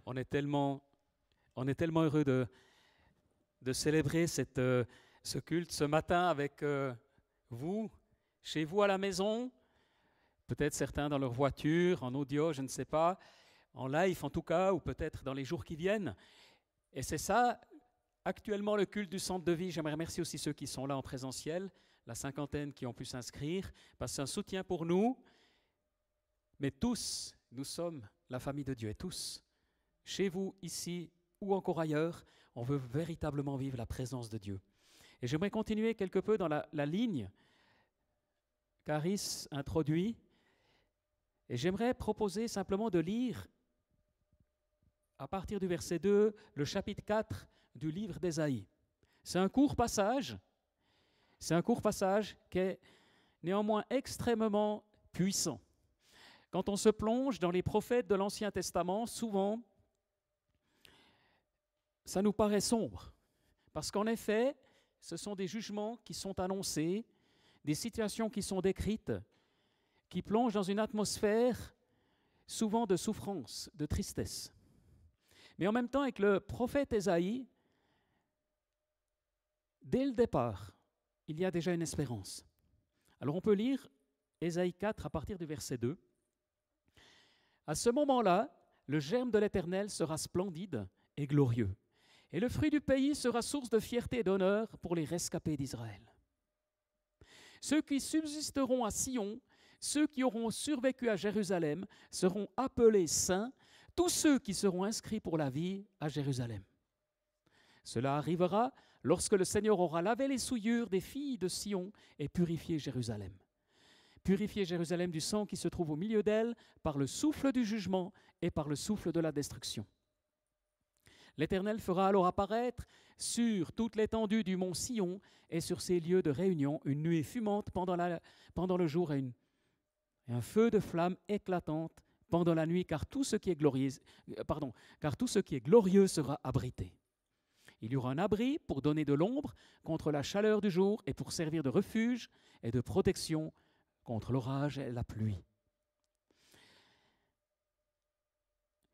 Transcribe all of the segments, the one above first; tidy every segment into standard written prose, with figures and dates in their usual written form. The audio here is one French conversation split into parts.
On est tellement, on est tellement heureux de célébrer ce culte ce matin avec vous, chez vous à la maison, peut-être certains dans leur voiture, en audio, je ne sais pas, en live en tout cas, ou peut-être dans les jours qui viennent. Et c'est ça, actuellement, le culte du centre de vie. J'aimerais remercier aussi ceux qui sont là en présentiel, la cinquantaine qui ont pu s'inscrire, parce que c'est un soutien pour nous. Mais tous, nous sommes la famille de Dieu, et tous, chez vous, ici ou encore ailleurs, on veut véritablement vivre la présence de Dieu. Et j'aimerais continuer quelque peu dans la ligne qu'Aris introduit, et j'aimerais proposer simplement de lire, à partir du verset 2, le chapitre 4 du livre d'Ésaïe. C'est un court passage qui est néanmoins extrêmement puissant. Quand on se plonge dans les prophètes de l'Ancien Testament, souvent, ça nous paraît sombre, parce qu'en effet, ce sont des jugements qui sont annoncés, des situations qui sont décrites, qui plongent dans une atmosphère souvent de souffrance, de tristesse. Mais en même temps, avec le prophète Ésaïe, dès le départ, il y a déjà une espérance. Alors on peut lire Ésaïe 4 à partir du verset 2. À ce moment-là, le germe de l'Éternel sera splendide et glorieux, et le fruit du pays sera source de fierté et d'honneur pour les rescapés d'Israël. Ceux qui subsisteront à Sion, ceux qui auront survécu à Jérusalem, seront appelés saints, tous ceux qui seront inscrits pour la vie à Jérusalem. Cela arrivera lorsque le Seigneur aura lavé les souillures des filles de Sion et purifié Jérusalem. Purifier Jérusalem du sang qui se trouve au milieu d'elle par le souffle du jugement et par le souffle de la destruction. L'Éternel fera alors apparaître sur toute l'étendue du mont Sion et sur ses lieux de réunion une nuée fumante pendant le jour et un feu de flamme éclatante pendant la nuit, car tout ce qui est glorieux sera abrité. Il y aura un abri pour donner de l'ombre contre la chaleur du jour et pour servir de refuge et de protection contre l'orage et la pluie.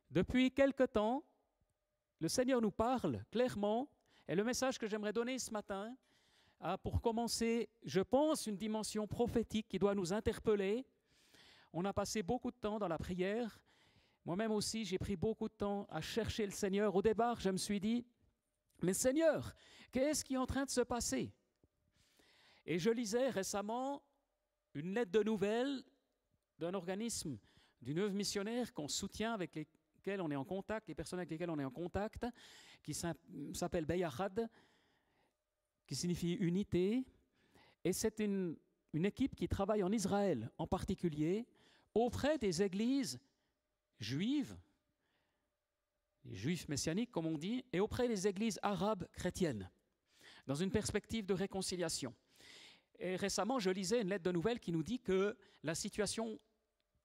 Depuis quelque temps, le Seigneur nous parle clairement, et le message que j'aimerais donner ce matin a pour commencer, je pense, une dimension prophétique qui doit nous interpeller. On a passé beaucoup de temps dans la prière. Moi-même aussi, j'ai pris beaucoup de temps à chercher le Seigneur. Au départ, je me suis dit, mais Seigneur, qu'est-ce qui est en train de se passer? Et je lisais récemment une lettre de nouvelles d'un organisme, d'une œuvre missionnaire qu'on soutient, avec lesquels on est en contact, les personnes avec lesquelles on est en contact, qui s'appelle Beyachad, qui signifie unité. Et c'est une équipe qui travaille en Israël en particulier, auprès des églises juives, les juifs messianiques comme on dit, et auprès des églises arabes chrétiennes, dans une perspective de réconciliation. Et récemment, je lisais une lettre de nouvelles qui nous dit que la situation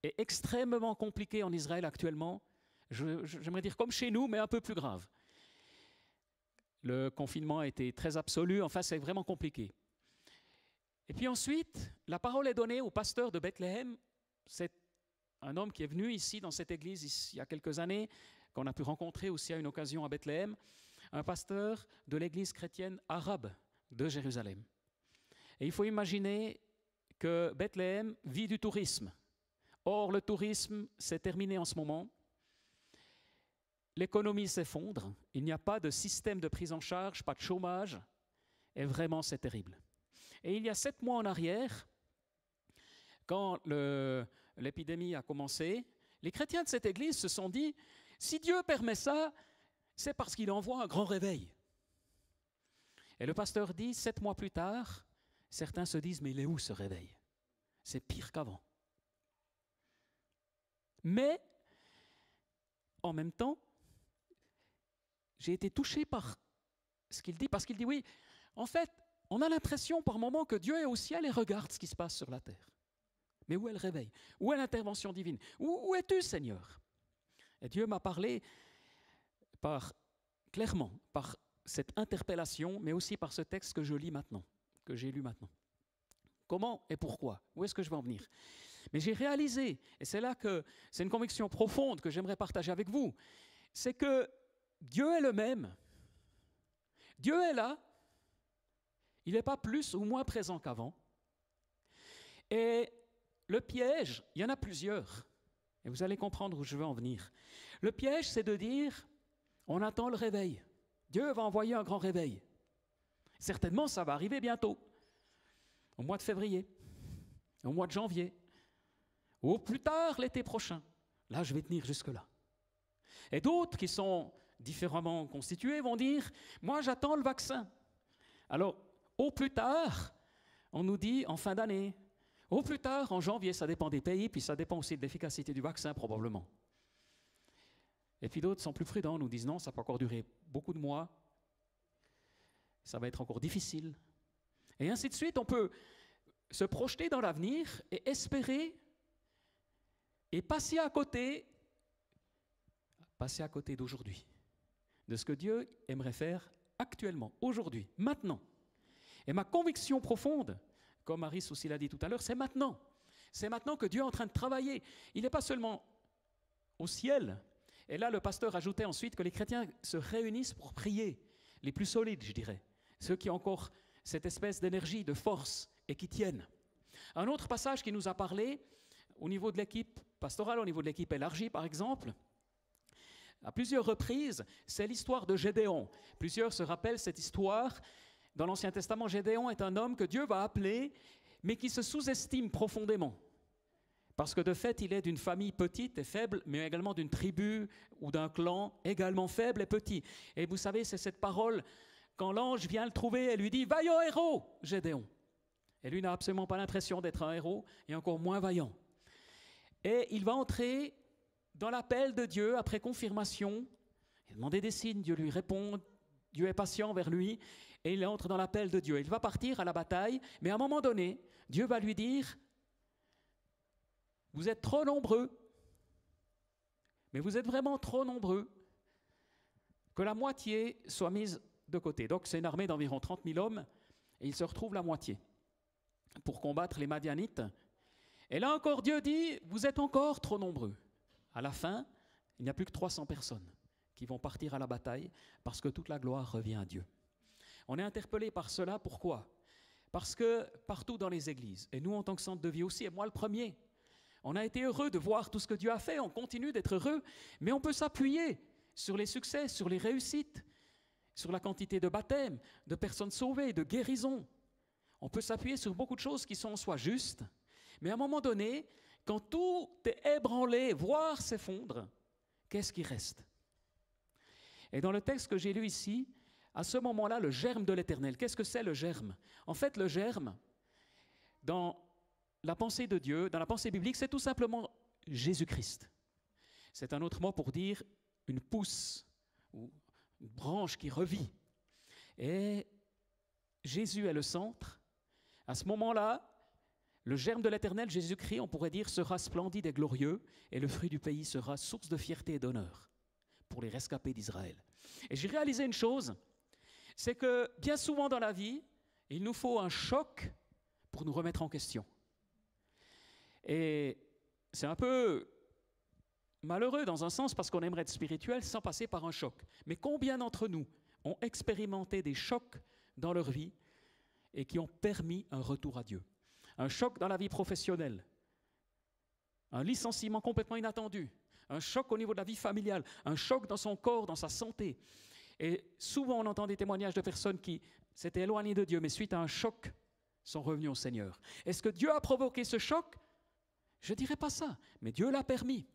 est extrêmement compliquée en Israël actuellement. J'aimerais dire comme chez nous, mais un peu plus grave. Le confinement a été très absolu, enfin c'est vraiment compliqué. Et puis ensuite, la parole est donnée au pasteur de Bethléem. C'est un homme qui est venu ici dans cette église il y a quelques années, qu'on a pu rencontrer aussi à une occasion à Bethléem, un pasteur de l'église chrétienne arabe de Jérusalem. Et il faut imaginer que Bethléem vit du tourisme. Or, le tourisme, c'est terminé en ce moment. L'économie s'effondre, il n'y a pas de système de prise en charge, pas de chômage, et vraiment, c'est terrible. Et il y a 7 mois en arrière, quand l'épidémie a commencé, les chrétiens de cette église se sont dit, si Dieu permet ça, c'est parce qu'il envoie un grand réveil. Et le pasteur dit, 7 mois plus tard, certains se disent, mais il est où ce réveil? C'est pire qu'avant. Mais, en même temps, j'ai été touché par ce qu'il dit, parce qu'il dit, oui, en fait, on a l'impression par moments que Dieu est au ciel et regarde ce qui se passe sur la terre. Mais où est le réveil? Où est l'intervention divine? Où es-tu, Seigneur? Et Dieu m'a parlé clairement par cette interpellation, mais aussi par ce texte que je lis maintenant, que j'ai lu maintenant. Comment et pourquoi? Où est-ce que je vais en venir? Mais j'ai réalisé, et c'est là que c'est une conviction profonde que j'aimerais partager avec vous, c'est que Dieu est le même. Dieu est là. Il n'est pas plus ou moins présent qu'avant. Et le piège, il y en a plusieurs. Et vous allez comprendre où je veux en venir. Le piège, c'est de dire, on attend le réveil. Dieu va envoyer un grand réveil. Certainement, ça va arriver bientôt, au mois de février, au mois de janvier, ou au plus tard l'été prochain. Là, je vais tenir jusque-là. Et d'autres qui sont différemment constitués vont dire, moi j'attends le vaccin. Alors, au plus tard, on nous dit en fin d'année, au plus tard en janvier, ça dépend des pays, puis ça dépend aussi de l'efficacité du vaccin probablement. Et puis d'autres sont plus prudents, nous disent non, ça peut encore durer beaucoup de mois, ça va être encore difficile. Et ainsi de suite, on peut se projeter dans l'avenir et espérer et passer à côté d'aujourd'hui, de ce que Dieu aimerait faire actuellement, aujourd'hui, maintenant. Et ma conviction profonde, comme Maris aussi l'a dit tout à l'heure, c'est maintenant. C'est maintenant que Dieu est en train de travailler. Il n'est pas seulement au ciel. Et là, le pasteur ajoutait ensuite que les chrétiens se réunissent pour prier, les plus solides, je dirais, ceux qui ont encore cette espèce d'énergie, de force et qui tiennent. Un autre passage qui nous a parlé, au niveau de l'équipe pastorale, au niveau de l'équipe élargie par exemple, à plusieurs reprises, c'est l'histoire de Gédéon. Plusieurs se rappellent cette histoire. Dans l'Ancien Testament, Gédéon est un homme que Dieu va appeler, mais qui se sous-estime profondément. Parce que de fait, il est d'une famille petite et faible, mais également d'une tribu ou d'un clan également faible et petit. Et vous savez, c'est cette parole, quand l'ange vient le trouver et lui dit « Vaillant héros, Gédéon !» Et lui n'a absolument pas l'impression d'être un héros, et encore moins vaillant. Et il va entrer dans l'appel de Dieu après confirmation. Il demandait des signes, Dieu lui répond, Dieu est patient vers lui, et il entre dans l'appel de Dieu. Il va partir à la bataille, mais à un moment donné, Dieu va lui dire « Vous êtes trop nombreux, mais vous êtes vraiment trop nombreux, que la moitié soit mise de côté. » Donc c'est une armée d'environ 30 000 hommes, et il se retrouve la moitié pour combattre les Madianites. Et là encore, Dieu dit « Vous êtes encore trop nombreux. » À la fin, il n'y a plus que 300 personnes qui vont partir à la bataille parce que toute la gloire revient à Dieu. On est interpellé par cela, pourquoi ? Parce que partout dans les églises, et nous en tant que centre de vie aussi, et moi le premier, on a été heureux de voir tout ce que Dieu a fait, on continue d'être heureux, mais on peut s'appuyer sur les succès, sur les réussites, sur la quantité de baptêmes, de personnes sauvées, de guérisons. On peut s'appuyer sur beaucoup de choses qui sont en soi justes, mais à un moment donné, quand tout est ébranlé, voire s'effondre, qu'est-ce qui reste ? Et dans le texte que j'ai lu ici, à ce moment-là, le germe de l'Éternel, qu'est-ce que c'est le germe ? En fait, le germe, dans la pensée de Dieu, dans la pensée biblique, c'est tout simplement Jésus-Christ. C'est un autre mot pour dire une pousse ou une branche qui revit. Et Jésus est le centre. À ce moment-là, le germe de l'Éternel, Jésus-Christ, on pourrait dire, sera splendide et glorieux, et le fruit du pays sera source de fierté et d'honneur pour les rescapés d'Israël. Et j'ai réalisé une chose, c'est que bien souvent dans la vie, il nous faut un choc pour nous remettre en question. Et c'est un peu malheureux dans un sens parce qu'on aimerait être spirituel sans passer par un choc. Mais combien d'entre nous ont expérimenté des chocs dans leur vie et qui ont permis un retour à Dieu ? Un choc dans la vie professionnelle, un licenciement complètement inattendu, un choc au niveau de la vie familiale, un choc dans son corps, dans sa santé. Et souvent, on entend des témoignages de personnes qui s'étaient éloignées de Dieu, mais suite à un choc, sont revenues au Seigneur. Est-ce que Dieu a provoqué ce choc ? Je ne dirais pas ça, mais Dieu l'a permis.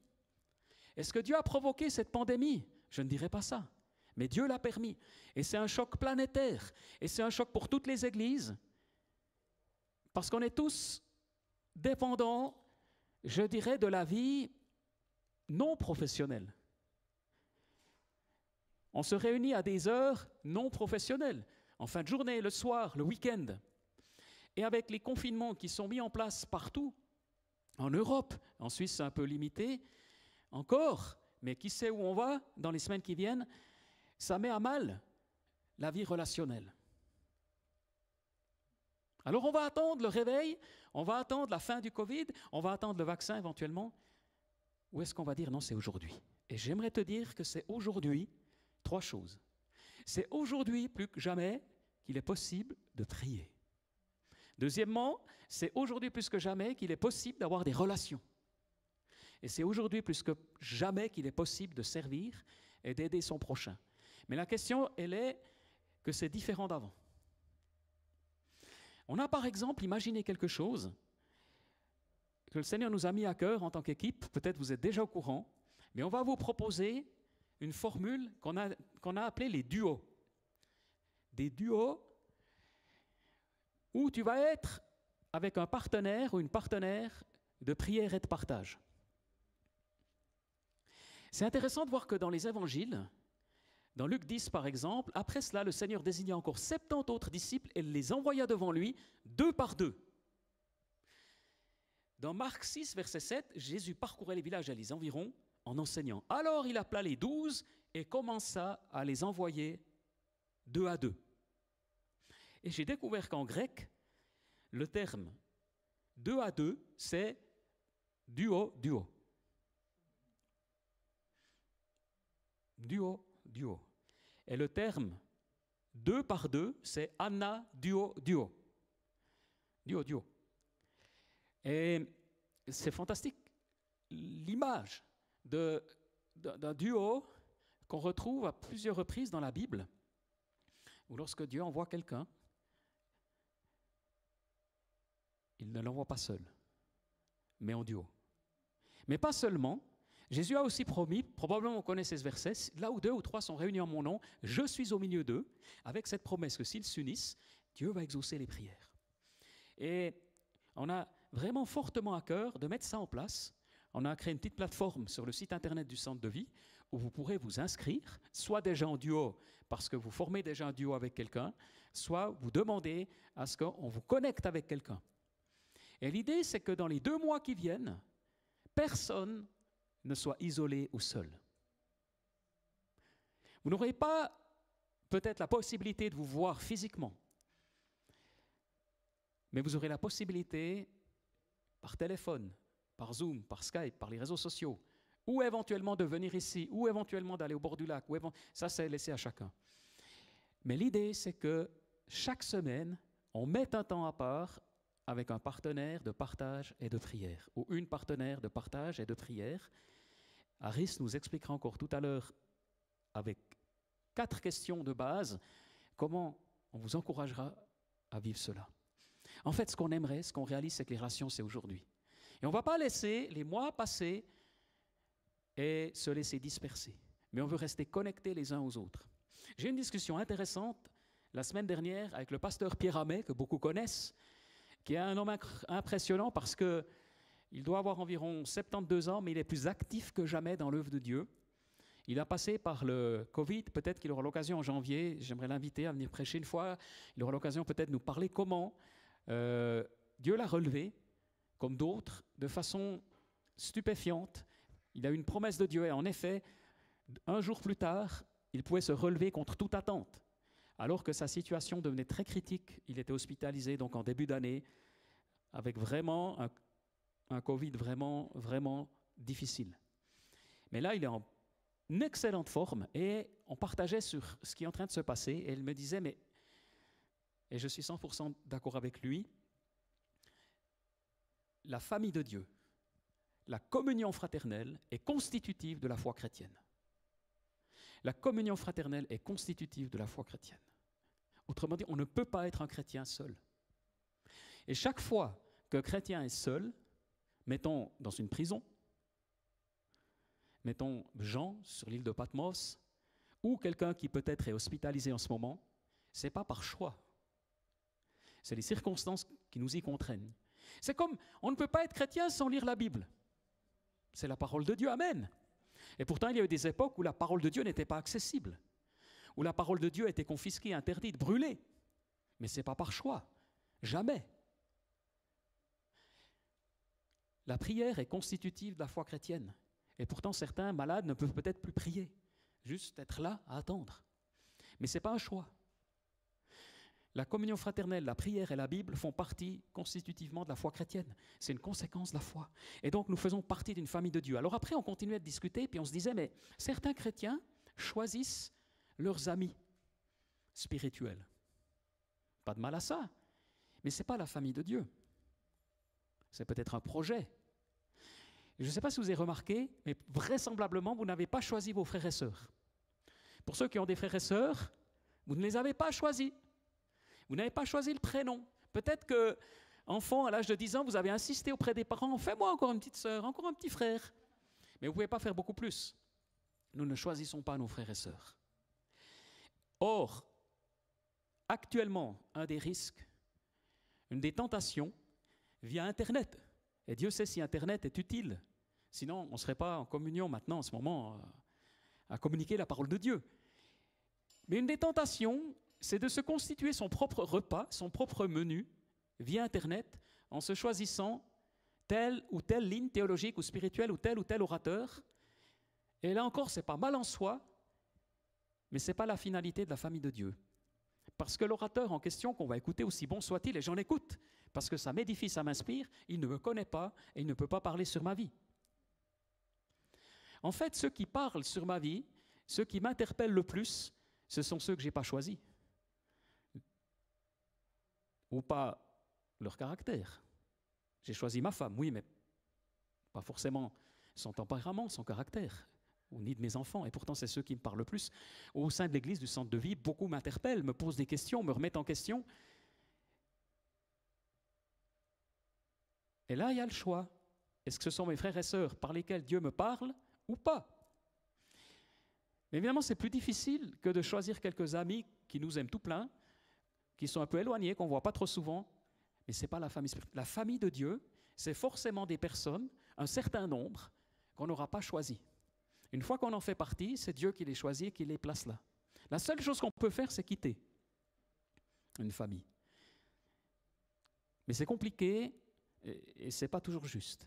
Est-ce que Dieu a provoqué cette pandémie ? Je ne dirais pas ça, mais Dieu l'a permis. Et c'est un choc planétaire, et c'est un choc pour toutes les églises, parce qu'on est tous dépendants, je dirais, de la vie non professionnelle. On se réunit à des heures non professionnelles, en fin de journée, le soir, le week-end. Et avec les confinements qui sont mis en place partout, en Europe, en Suisse c'est un peu limité, encore, mais qui sait où on va dans les semaines qui viennent, ça met à mal la vie relationnelle. Alors on va attendre le réveil, on va attendre la fin du Covid, on va attendre le vaccin éventuellement, Ou est-ce qu'on va dire non, c'est aujourd'hui? Et j'aimerais te dire que c'est aujourd'hui 3 choses. C'est aujourd'hui plus que jamais qu'il est possible de prier. Deuxièmement, c'est aujourd'hui plus que jamais qu'il est possible d'avoir des relations. Et c'est aujourd'hui plus que jamais qu'il est possible de servir et d'aider son prochain. Mais la question, elle est que c'est différent d'avant. On a par exemple imaginé quelque chose que le Seigneur nous a mis à cœur en tant qu'équipe, peut-être vous êtes déjà au courant, mais on va vous proposer une formule qu'on a appelée les duos. Des duos où tu vas être avec un partenaire ou une partenaire de prière et de partage. C'est intéressant de voir que dans les évangiles, dans Luc 10 par exemple, après cela, le Seigneur désigna encore 70 autres disciples et les envoya devant lui, 2 par 2. Dans Marc 6, verset 7, Jésus parcourait les villages et les environs en enseignant. Alors il appela les 12 et commença à les envoyer 2 à 2. Et j'ai découvert qu'en grec, le terme 2 à 2, c'est duo, duo. Duo, duo. Et le terme 2 par 2, c'est ana, duo, duo. Duo, duo. Et c'est fantastique, l'image d'un duo qu'on retrouve à plusieurs reprises dans la Bible, où lorsque Dieu envoie quelqu'un, il ne l'envoie pas seul, mais en duo. Mais pas seulement, Jésus a aussi promis, probablement vous connaissez ce verset, là où 2 ou 3 sont réunis en mon nom, je suis au milieu d'eux, avec cette promesse que s'ils s'unissent, Dieu va exaucer les prières. Et on a vraiment fortement à cœur de mettre ça en place. On a créé une petite plateforme sur le site internet du Centre de Vie où vous pourrez vous inscrire, soit déjà en duo parce que vous formez déjà un duo avec quelqu'un, soit vous demandez à ce qu'on vous connecte avec quelqu'un. Et l'idée, c'est que dans les 2 mois qui viennent, personne ne soit isolé ou seul. Vous n'aurez pas peut-être la possibilité de vous voir physiquement, mais vous aurez la possibilité, par téléphone, par Zoom, par Skype, par les réseaux sociaux, ou éventuellement de venir ici, ou éventuellement d'aller au bord du lac, ça c'est laissé à chacun. Mais l'idée, c'est que chaque semaine, on mette un temps à part avec un partenaire de partage et de prière, ou une partenaire de partage et de prière. Aris nous expliquera encore tout à l'heure, avec 4 questions de base, comment on vous encouragera à vivre cela. En fait, ce qu'on aimerait, ce qu'on réalise, c'est que les rations, c'est aujourd'hui. Et on ne va pas laisser les mois passer et se laisser disperser. Mais on veut rester connectés les uns aux autres. J'ai eu une discussion intéressante la semaine dernière avec le pasteur Pierre Amet, que beaucoup connaissent, qui est un homme impressionnant parce qu'il doit avoir environ 72 ans, mais il est plus actif que jamais dans l'œuvre de Dieu. Il a passé par le Covid, peut-être qu'il aura l'occasion en janvier, j'aimerais l'inviter à venir prêcher une fois, il aura l'occasion peut-être de nous parler comment Dieu l'a relevé, comme d'autres, de façon stupéfiante. Il a eu une promesse de Dieu et en effet, un jour plus tard, il pouvait se relever contre toute attente. Alors que sa situation devenait très critique, il était hospitalisé donc en début d'année, avec vraiment un Covid vraiment, vraiment difficile. Mais là, il est en excellente forme et on partageait sur ce qui est en train de se passer et il me disait, et je suis 100% d'accord avec lui, la famille de Dieu, la communion fraternelle est constitutive de la foi chrétienne. La communion fraternelle est constitutive de la foi chrétienne. Autrement dit, on ne peut pas être un chrétien seul. Et chaque fois qu'un chrétien est seul, mettons dans une prison, mettons Jean sur l'île de Patmos, ou quelqu'un qui peut-être est hospitalisé en ce moment, ce n'est pas par choix. C'est les circonstances qui nous y contraignent. C'est comme, on ne peut pas être chrétien sans lire la Bible. C'est la parole de Dieu, amen. Et pourtant, il y a eu des époques où la parole de Dieu n'était pas accessible, où la parole de Dieu était confisquée, interdite, brûlée. Mais ce n'est pas par choix, jamais. La prière est constitutive de la foi chrétienne. Et pourtant, certains malades ne peuvent peut-être plus prier, juste être là à attendre. Mais ce n'est pas un choix. La communion fraternelle, la prière et la Bible font partie constitutivement de la foi chrétienne. C'est une conséquence de la foi. Et donc nous faisons partie d'une famille de Dieu. Alors après, on continuait de discuter, puis on se disait, mais certains chrétiens choisissent leurs amis spirituels. Pas de mal à ça, mais ce n'est pas la famille de Dieu. C'est peut-être un projet. Je ne sais pas si vous avez remarqué, mais vraisemblablement, vous n'avez pas choisi vos frères et sœurs. Pour ceux qui ont des frères et sœurs, vous ne les avez pas choisis. Vous n'avez pas choisi le prénom. Peut-être que, enfant, à l'âge de 10 ans, vous avez insisté auprès des parents, fais-moi encore une petite sœur, encore un petit frère. Mais vous ne pouvez pas faire beaucoup plus. Nous ne choisissons pas nos frères et sœurs. Or, actuellement, un des risques, une des tentations, via Internet. Et Dieu sait si Internet est utile. Sinon, on ne serait pas en communion maintenant, en ce moment, à communiquer la parole de Dieu. Mais une des tentations, c'est de se constituer son propre repas, son propre menu, via Internet, en se choisissant telle ou telle ligne théologique ou spirituelle ou tel orateur. Et là encore, ce n'est pas mal en soi, mais ce n'est pas la finalité de la famille de Dieu. Parce que l'orateur en question qu'on va écouter, aussi bon soit-il, et j'en écoute, parce que ça m'édifie, ça m'inspire, il ne me connaît pas et il ne peut pas parler sur ma vie. En fait, ceux qui parlent sur ma vie, ceux qui m'interpellent le plus, ce sont ceux que je n'ai pas choisis. Ou pas leur caractère. J'ai choisi ma femme, oui, mais pas forcément son tempérament, son caractère, ou ni de mes enfants, et pourtant c'est ceux qui me parlent le plus. Au sein de l'église, du centre de vie, beaucoup m'interpellent, me posent des questions, me remettent en question. Et là, il y a le choix. Est-ce que ce sont mes frères et sœurs par lesquels Dieu me parle ou pas? Mais évidemment, c'est plus difficile que de choisir quelques amis qui nous aiment tout plein, qui sont un peu éloignés, qu'on ne voit pas trop souvent. Mais ce n'est pas la famille spirituelle. La famille de Dieu, c'est forcément des personnes, un certain nombre, qu'on n'aura pas choisi. Une fois qu'on en fait partie, c'est Dieu qui les choisit et qui les place là. La seule chose qu'on peut faire, c'est quitter une famille. Mais c'est compliqué et ce n'est pas toujours juste.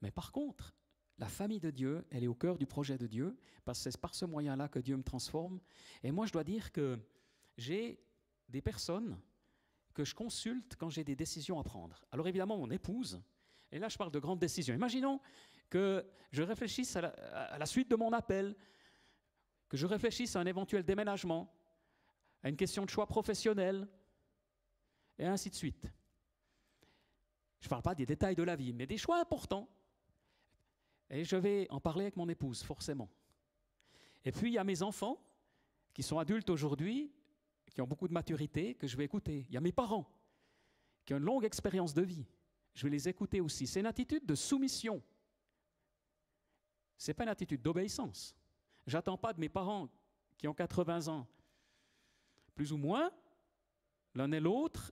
Mais par contre, la famille de Dieu, elle est au cœur du projet de Dieu, parce que c'est par ce moyen-là que Dieu me transforme. Et moi, je dois dire que j'ai des personnes que je consulte quand j'ai des décisions à prendre. Alors évidemment, mon épouse, et là je parle de grandes décisions. Imaginons que je réfléchisse à la suite de mon appel, que je réfléchisse à un éventuel déménagement, à une question de choix professionnel, et ainsi de suite. Je ne parle pas des détails de la vie, mais des choix importants. Et je vais en parler avec mon épouse, forcément. Et puis il y a mes enfants, qui sont adultes aujourd'hui, qui ont beaucoup de maturité, que je vais écouter. Il y a mes parents, qui ont une longue expérience de vie. Je vais les écouter aussi. C'est une attitude de soumission. Ce n'est pas une attitude d'obéissance. Je n'attends pas de mes parents qui ont 80 ans, plus ou moins, l'un et l'autre,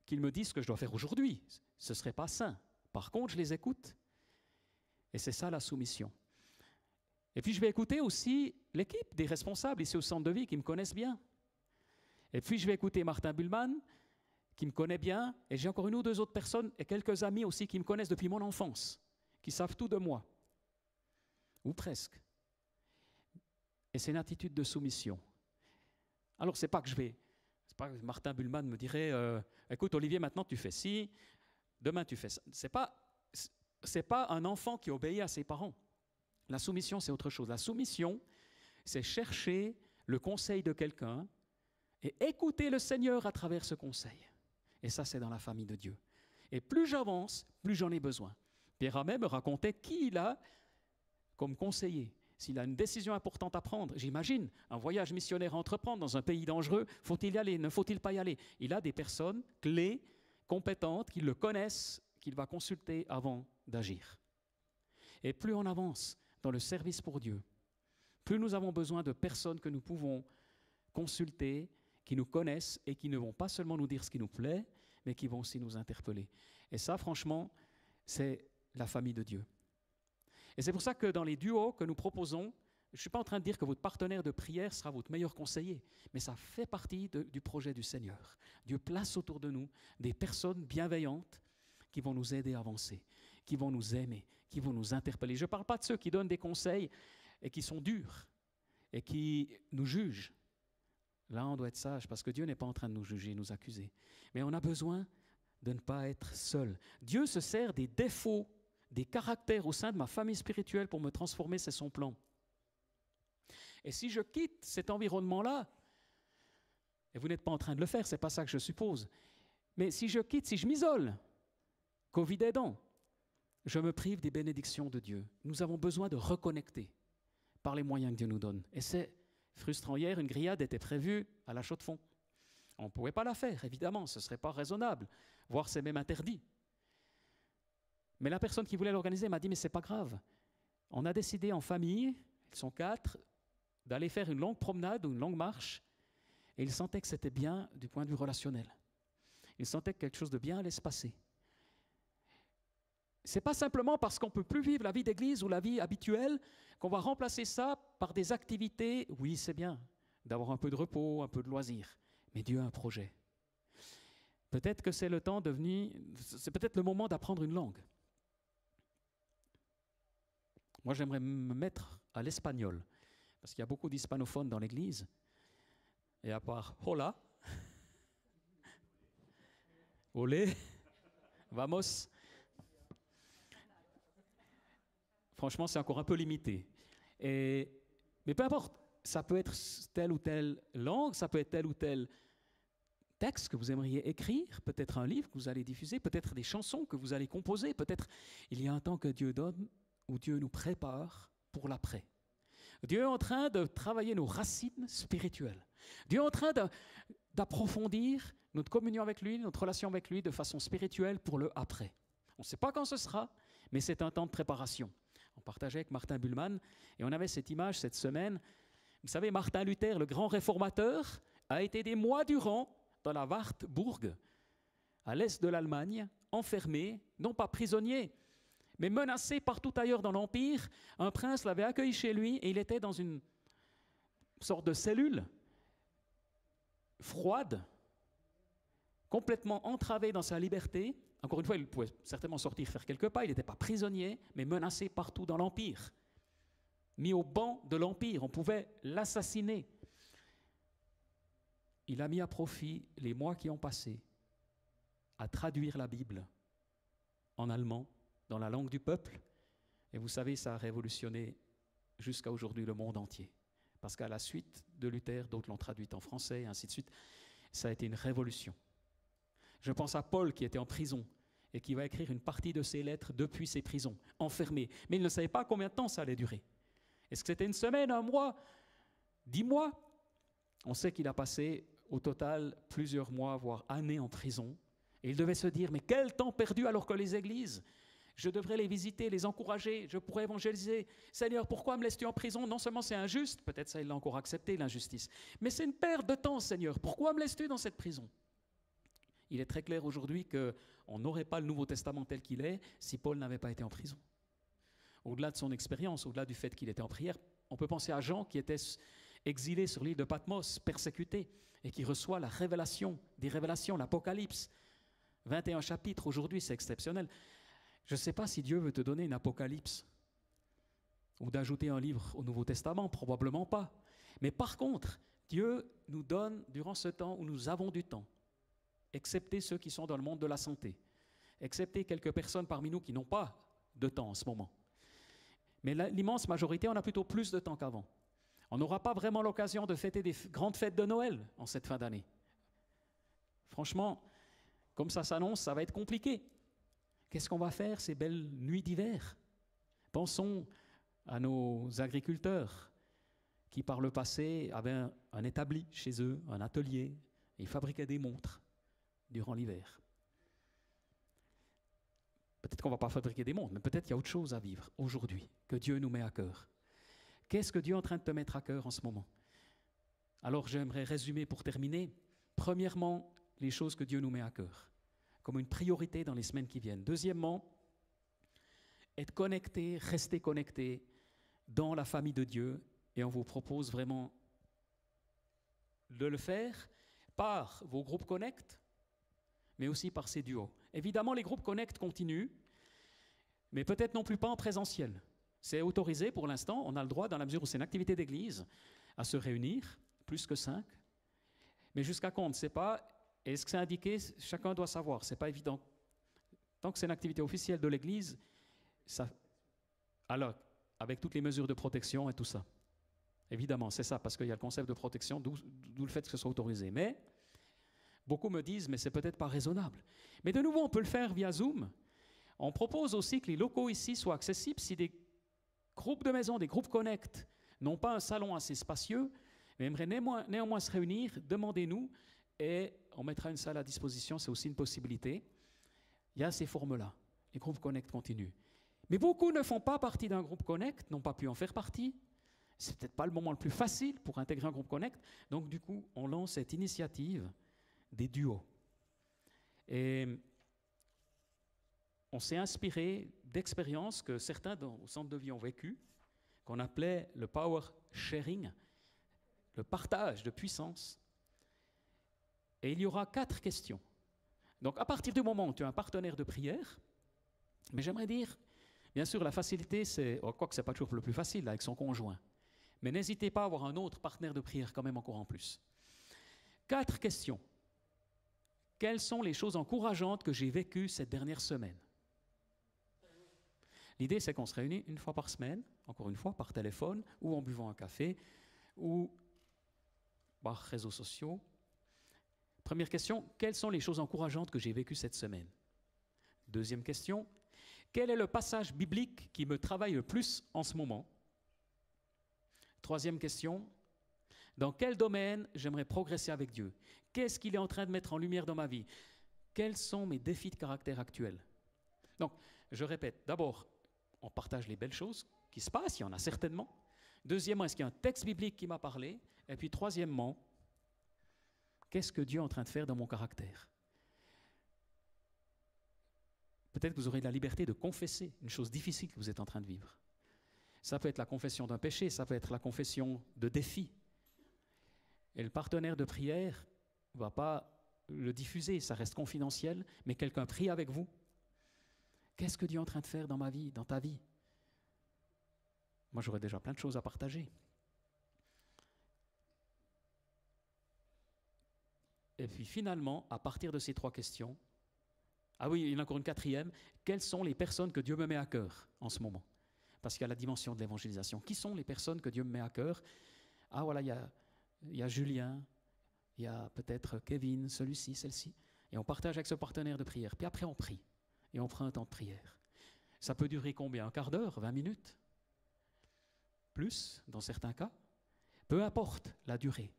qu'ils me disent ce que je dois faire aujourd'hui. Ce ne serait pas sain. Par contre, je les écoute. Et c'est ça la soumission. Et puis je vais écouter aussi l'équipe des responsables ici au centre de vie qui me connaissent bien. Et puis je vais écouter Martin Bullman, qui me connaît bien, et j'ai encore une ou deux autres personnes, et quelques amis aussi qui me connaissent depuis mon enfance, qui savent tout de moi, ou presque. Et c'est une attitude de soumission. Alors c'est pas que Martin Bullman me dirait, écoute Olivier, maintenant tu fais ci, demain tu fais ça. C'est pas un enfant qui obéit à ses parents. La soumission, c'est autre chose. La soumission, c'est chercher le conseil de quelqu'un et écouter le Seigneur à travers ce conseil. Et ça, c'est dans la famille de Dieu. Et plus j'avance, plus j'en ai besoin. Pierre Amet me racontait qui il a comme conseiller. S'il a une décision importante à prendre, j'imagine, un voyage missionnaire à entreprendre dans un pays dangereux, faut-il y aller, ne faut-il pas y aller? Il a des personnes clés, compétentes, qui le connaissent, qu'il va consulter avant d'agir. Et plus on avance dans le service pour Dieu, plus nous avons besoin de personnes que nous pouvons consulter, qui nous connaissent et qui ne vont pas seulement nous dire ce qui nous plaît, mais qui vont aussi nous interpeller. Et ça, franchement, c'est la famille de Dieu. Et c'est pour ça que dans les duos que nous proposons, je ne suis pas en train de dire que votre partenaire de prière sera votre meilleur conseiller, mais ça fait partie du projet du Seigneur. Dieu place autour de nous des personnes bienveillantes qui vont nous aider à avancer, qui vont nous aimer, qui vont nous interpeller. Je ne parle pas de ceux qui donnent des conseils et qui sont durs et qui nous jugent. Là, on doit être sage parce que Dieu n'est pas en train de nous juger, nous accuser. Mais on a besoin de ne pas être seul. Dieu se sert des défauts, des caractères au sein de ma famille spirituelle pour me transformer, c'est son plan. Et si je quitte cet environnement-là, et vous n'êtes pas en train de le faire, ce n'est pas ça que je suppose, mais si je quitte, si je m'isole, Covid aidant, je me prive des bénédictions de Dieu. Nous avons besoin de reconnecter par les moyens que Dieu nous donne. Et c'est frustrant. Hier, une grillade était prévue à la Chaux-de-Fonds. On ne pouvait pas la faire, évidemment, ce ne serait pas raisonnable, voire c'est même interdit. Mais la personne qui voulait l'organiser m'a dit, mais ce n'est pas grave. On a décidé en famille, ils sont 4, d'aller faire une longue promenade ou une longue marche, et ils sentaient que c'était bien du point de vue relationnel. Ils sentaient que quelque chose de bien allait se passer. Ce n'est pas simplement parce qu'on ne peut plus vivre la vie d'église ou la vie habituelle qu'on va remplacer ça par des activités. Oui, c'est bien d'avoir un peu de repos, un peu de loisirs, mais Dieu a un projet. Peut-être que c'est le temps de venir, c'est peut-être le moment d'apprendre une langue. Moi, j'aimerais me mettre à l'espagnol, parce qu'il y a beaucoup d'hispanophones dans l'église. Et à part hola, olé, vamos. Franchement, c'est encore un peu limité. Mais peu importe, ça peut être telle ou telle langue, ça peut être tel ou tel texte que vous aimeriez écrire, peut-être un livre que vous allez diffuser, peut-être des chansons que vous allez composer, peut-être il y a un temps que Dieu donne où Dieu nous prépare pour l'après. Dieu est en train de travailler nos racines spirituelles. Dieu est en train d'approfondir notre communion avec lui, notre relation avec lui de façon spirituelle pour le après. On ne sait pas quand ce sera, mais c'est un temps de préparation. On partageait avec Martin Bullmann et on avait cette image cette semaine. Vous savez, Martin Luther, le grand réformateur, a été des mois durant dans la Wartburg, à l'est de l'Allemagne, enfermé, non pas prisonnier, mais menacé partout ailleurs dans l'Empire. Un prince l'avait accueilli chez lui et il était dans une sorte de cellule froide, complètement entravé dans sa liberté. Encore une fois, il pouvait certainement sortir faire quelques pas, il n'était pas prisonnier, mais menacé partout dans l'Empire. Mis au banc de l'Empire, on pouvait l'assassiner. Il a mis à profit les mois qui ont passé à traduire la Bible en allemand, dans la langue du peuple. Et vous savez, ça a révolutionné jusqu'à aujourd'hui le monde entier. Parce qu'à la suite de Luther, d'autres l'ont traduite en français, et ainsi de suite. Ça a été une révolution. Je pense à Paul qui était en prison et qui va écrire une partie de ses lettres depuis ses prisons, enfermé. Mais il ne savait pas combien de temps ça allait durer. Est-ce que c'était une semaine, un mois, 10 mois? On sait qu'il a passé au total plusieurs mois, voire années en prison. Et il devait se dire, mais quel temps perdu alors que les églises, je devrais les visiter, les encourager, je pourrais évangéliser. Seigneur, pourquoi me laisses-tu en prison? Non seulement c'est injuste, peut-être ça il l'a encore accepté, l'injustice, mais c'est une perte de temps, Seigneur. Pourquoi me laisses-tu dans cette prison? Il est très clair aujourd'hui qu'on n'aurait pas le Nouveau Testament tel qu'il est si Paul n'avait pas été en prison. Au-delà de son expérience, au-delà du fait qu'il était en prière, on peut penser à Jean qui était exilé sur l'île de Patmos, persécuté, et qui reçoit la révélation, des révélations, l'Apocalypse. 21 chapitres, aujourd'hui c'est exceptionnel. Je ne sais pas si Dieu veut te donner une Apocalypse ou d'ajouter un livre au Nouveau Testament, probablement pas. Mais par contre, Dieu nous donne, durant ce temps où nous avons du temps, excepté ceux qui sont dans le monde de la santé, excepté quelques personnes parmi nous qui n'ont pas de temps en ce moment. Mais l'immense majorité, on a plutôt plus de temps qu'avant. On n'aura pas vraiment l'occasion de fêter des grandes fêtes de Noël en cette fin d'année. Franchement, comme ça s'annonce, ça va être compliqué. Qu'est-ce qu'on va faire ces belles nuits d'hiver? Pensons à nos agriculteurs qui, par le passé, avaient un établi chez eux, un atelier, et ils fabriquaient des montres durant l'hiver. Peut-être qu'on ne va pas fabriquer des montres, mais peut-être qu'il y a autre chose à vivre aujourd'hui, que Dieu nous met à cœur. Qu'est-ce que Dieu est en train de te mettre à cœur en ce moment? Alors j'aimerais résumer pour terminer. Premièrement, les choses que Dieu nous met à cœur, comme une priorité dans les semaines qui viennent. Deuxièmement, être connecté, rester connecté dans la famille de Dieu. Et on vous propose vraiment de le faire par vos groupes Connect, mais aussi par ces duos. Évidemment, les groupes Connect continuent, mais peut-être non plus pas en présentiel. C'est autorisé pour l'instant, on a le droit, dans la mesure où c'est une activité d'église, à se réunir, plus que 5. Mais jusqu'à quand, on ne sait pas. Et ce que c'est indiqué, chacun doit savoir. Ce n'est pas évident. Tant que c'est une activité officielle de l'Église, alors, avec toutes les mesures de protection et tout ça. Évidemment, c'est ça, parce qu'il y a le concept de protection, d'où le fait que ce soit autorisé. Mais beaucoup me disent, mais c'est peut-être pas raisonnable. Mais de nouveau, on peut le faire via Zoom. On propose aussi que les locaux ici soient accessibles si des groupes de maisons, des groupes Connect, n'ont pas un salon assez spacieux, mais aimeraient néanmoins se réunir, demandez-nous et on mettra une salle à disposition, c'est aussi une possibilité. Il y a ces formes-là. Les groupes Connect continuent. Mais beaucoup ne font pas partie d'un groupe Connect, n'ont pas pu en faire partie. C'est peut-être pas le moment le plus facile pour intégrer un groupe Connect. Donc du coup, on lance cette initiative des duos. Et on s'est inspiré d'expériences que certains au centre de vie ont vécues, qu'on appelait le power sharing, le partage de puissance. Et il y aura 4 questions. Donc à partir du moment où tu as un partenaire de prière, mais j'aimerais dire, bien sûr la facilité, c'est, quoique ce n'est pas toujours le plus facile avec son conjoint, mais n'hésitez pas à avoir un autre partenaire de prière quand même encore en plus. 4 questions. Quelles sont les choses encourageantes que j'ai vécues cette dernière semaine? L'idée, c'est qu'on se réunit une fois par semaine, encore une fois, par téléphone, ou en buvant un café, ou par réseaux sociaux. Première question, quelles sont les choses encourageantes que j'ai vécues cette semaine? Deuxième question, quel est le passage biblique qui me travaille le plus en ce moment? Troisième question, dans quel domaine j'aimerais progresser avec Dieu? Qu'est-ce qu'il est en train de mettre en lumière dans ma vie? Quels sont mes défis de caractère actuels? Donc, je répète, d'abord, on partage les belles choses qui se passent, il y en a certainement. Deuxièmement, est-ce qu'il y a un texte biblique qui m'a parlé? Et puis troisièmement, qu'est-ce que Dieu est en train de faire dans mon caractère? Peut-être que vous aurez la liberté de confesser une chose difficile que vous êtes en train de vivre. Ça peut être la confession d'un péché, ça peut être la confession de défis. Et le partenaire de prière ne va pas le diffuser, ça reste confidentiel, mais quelqu'un prie avec vous. Qu'est-ce que Dieu est en train de faire dans ma vie, dans ta vie? Moi, j'aurais déjà plein de choses à partager. Et puis finalement, à partir de ces 3 questions, ah oui, il y en a encore une 4e, quelles sont les personnes que Dieu me met à cœur en ce moment? Parce qu'il y a la dimension de l'évangélisation. Qui sont les personnes que Dieu me met à cœur? Ah voilà, il y a Julien, il y a peut-être Kevin, celui-ci, celle-ci. Et on partage avec ce partenaire de prière. Puis après, on prie. Et on prend un temps de prière. Ça peut durer combien? Un quart d'heure? 20 minutes? Plus, dans certains cas? Peu importe la durée.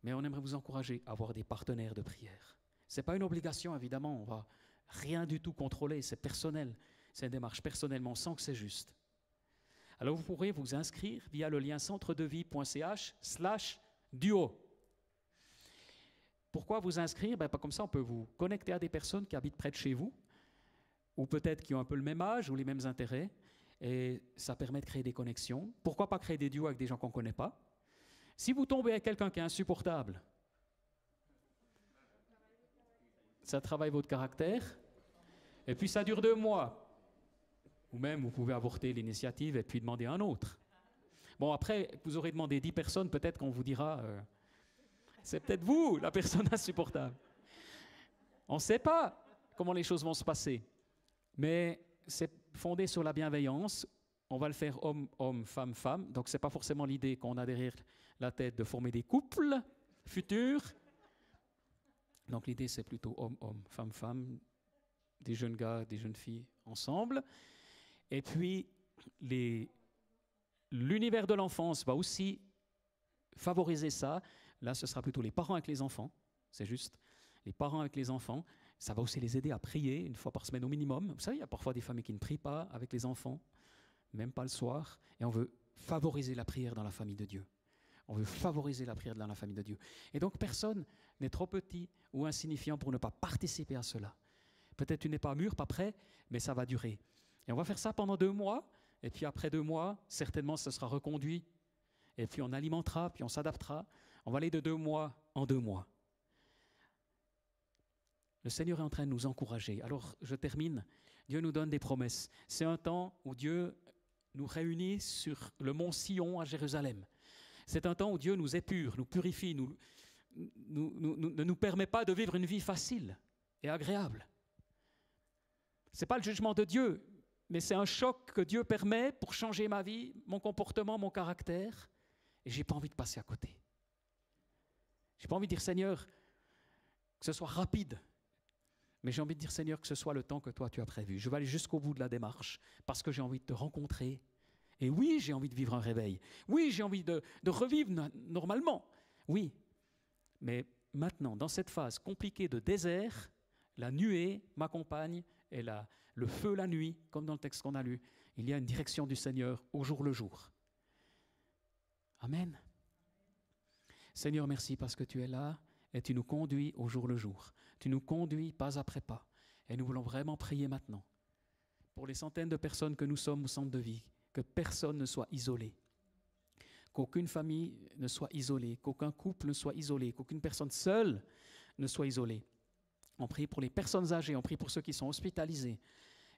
Mais on aimerait vous encourager à avoir des partenaires de prière. Ce n'est pas une obligation, évidemment. On ne va rien du tout contrôler. C'est personnel. C'est une démarche personnellement, sans que c'est juste. Alors vous pourrez vous inscrire via le lien centredevie.ch/duo. Pourquoi vous inscrire? Comme ça, on peut vous connecter à des personnes qui habitent près de chez vous, ou peut-être qui ont un peu le même âge ou les mêmes intérêts, et ça permet de créer des connexions. Pourquoi pas créer des duos avec des gens qu'on ne connaît pas? Si vous tombez avec quelqu'un qui est insupportable, ça travaille votre caractère, et puis ça dure 2 mois. Ou même, vous pouvez avorter l'initiative et puis demander un autre. Bon, après, vous aurez demandé 10 personnes, peut-être qu'on vous dira, c'est peut-être vous, la personne insupportable. On ne sait pas comment les choses vont se passer, mais c'est fondé sur la bienveillance. On va le faire homme, femme, femme. Donc, ce n'est pas forcément l'idée qu'on a derrière la tête de former des couples futurs. Donc, l'idée, c'est plutôt homme, femme, femme, des jeunes gars, des jeunes filles ensemble. Et puis, l'univers de l'enfance va aussi favoriser ça. Là, ce sera plutôt les parents avec les enfants. C'est juste, les parents avec les enfants. Ça va aussi les aider à prier une fois par semaine au minimum. Vous savez, il y a parfois des familles qui ne prient pas avec les enfants, même pas le soir. Et on veut favoriser la prière dans la famille de Dieu. On veut favoriser la prière dans la famille de Dieu. Et donc, personne n'est trop petit ou insignifiant pour ne pas participer à cela. Peut-être tu n'es pas mûr, pas prêt, mais ça va durer. Et on va faire ça pendant 2 mois, et puis après 2 mois, certainement, ce sera reconduit. Et puis on alimentera, puis on s'adaptera. On va aller de 2 mois en 2 mois. Le Seigneur est en train de nous encourager. Alors, je termine. Dieu nous donne des promesses. C'est un temps où Dieu nous réunit sur le mont Sion à Jérusalem. C'est un temps où Dieu nous épure, nous purifie, ne nous permet pas de vivre une vie facile et agréable. Ce n'est pas le jugement de Dieu, mais c'est un choc que Dieu permet pour changer ma vie, mon comportement, mon caractère, et je n'ai pas envie de passer à côté. Je n'ai pas envie de dire, Seigneur, que ce soit rapide, mais j'ai envie de dire, Seigneur, que ce soit le temps que toi tu as prévu. Je vais aller jusqu'au bout de la démarche, parce que j'ai envie de te rencontrer. Et oui, j'ai envie de vivre un réveil. Oui, j'ai envie de revivre normalement. Oui, mais maintenant, dans cette phase compliquée de désert, la nuée m'accompagne et le feu la nuit, comme dans le texte qu'on a lu, il y a une direction du Seigneur au jour le jour. Amen. Seigneur, merci parce que tu es là et tu nous conduis au jour le jour. Tu nous conduis pas après pas. Et nous voulons vraiment prier maintenant pour les centaines de personnes que nous sommes au centre de vie, que personne ne soit isolé, qu'aucune famille ne soit isolée, qu'aucun couple ne soit isolé, qu'aucune personne seule ne soit isolée. On prie pour les personnes âgées, on prie pour ceux qui sont hospitalisés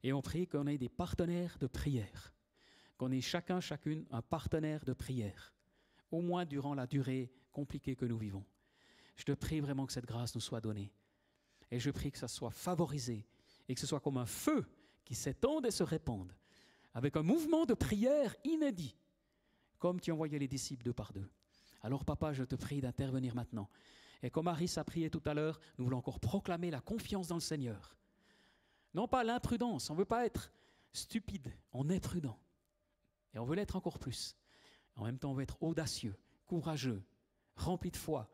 et on prie qu'on ait des partenaires de prière, qu'on ait chacune un partenaire de prière, au moins durant la durée compliquée que nous vivons. Je te prie vraiment que cette grâce nous soit donnée et je prie que ça soit favorisé et que ce soit comme un feu qui s'étende et se répande avec un mouvement de prière inédit, comme tu envoyais les disciples 2 par 2. Alors, Papa, je te prie d'intervenir maintenant. Et comme Aris a prié tout à l'heure, nous voulons encore proclamer la confiance dans le Seigneur. Non pas l'imprudence, on ne veut pas être stupide, on est prudent. Et on veut l'être encore plus. En même temps, on veut être audacieux, courageux, rempli de foi.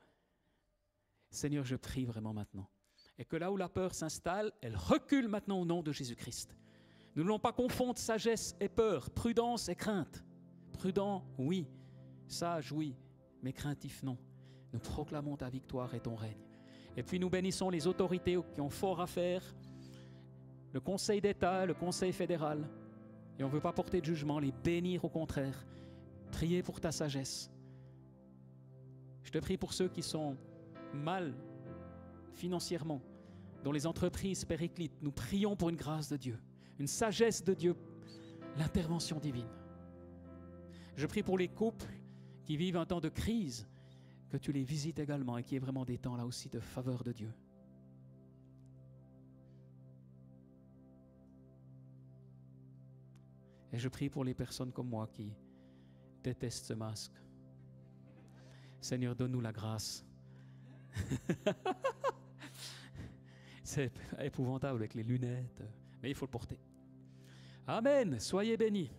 Seigneur, je prie vraiment maintenant. Et que là où la peur s'installe, elle recule maintenant au nom de Jésus-Christ. Nous ne voulons pas confondre sagesse et peur, prudence et crainte. Prudent, oui. Sage, oui. Mais craintif, non. Nous proclamons ta victoire et ton règne. Et puis nous bénissons les autorités qui ont fort à faire, le Conseil d'État, le Conseil fédéral. Et on ne veut pas porter de jugement, les bénir au contraire. Prier pour ta sagesse. Je te prie pour ceux qui sont mal financièrement, dont les entreprises périclitent. Nous prions pour une grâce de Dieu, une sagesse de Dieu, l'intervention divine. Je prie pour les couples qui vivent un temps de crise, que tu les visites également et qu'il y ait vraiment des temps là aussi de faveur de Dieu. Et je prie pour les personnes comme moi qui détestent ce masque. Seigneur, donne-nous la grâce. C'est épouvantable avec les lunettes, mais il faut le porter. Amen. Soyez bénis.